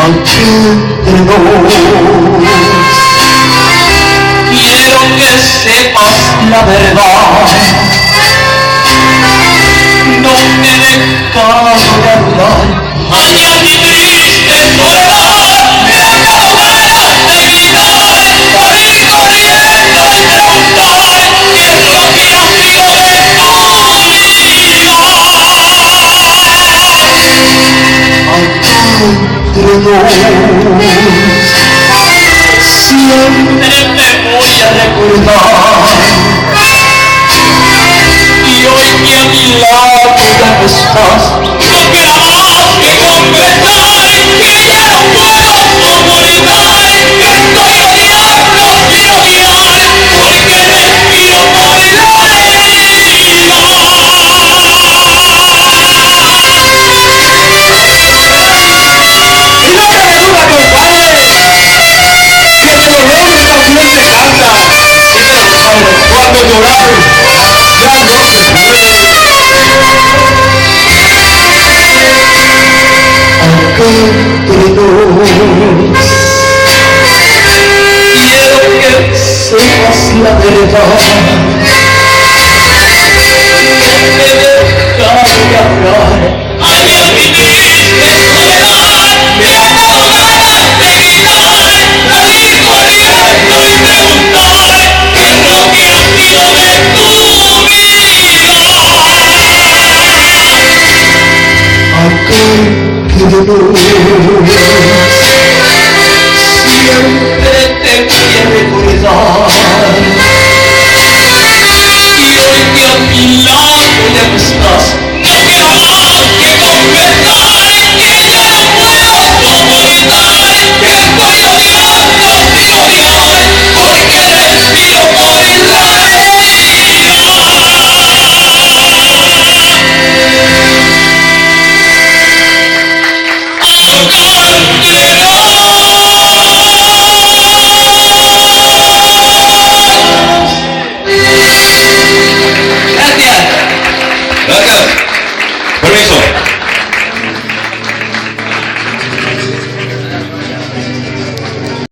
aquí entre nos. Quiero que sepas la verdad, no te he dejado de hablar. Hacia mi triste soledad me han dado ganas de gritar, salir corriendo y preguntar qué es lo que ha sido de tu vida. Entre nos siempre te voy a recordar, y hoy que a mi lado ya no estás, no queda más que confesar que ya no puedo soportar, que estoy odiando sin odiar, porque respiro por la herida. Y no cabe duda, compadre, que de dolor esta fiel se canta. Sí, compadre, cuando llorar ya no se puede. Acá entre nos, quiero que sepas la verdad, no te he dejado de hablar. Ay, a mi triste soledad me han dado ganas de gritar, salir corriendo y preguntar qué es lo que ha sido de tu vida. Acá entre nos siempre te voy a recordar, y hoy que a mi lado ya no estás,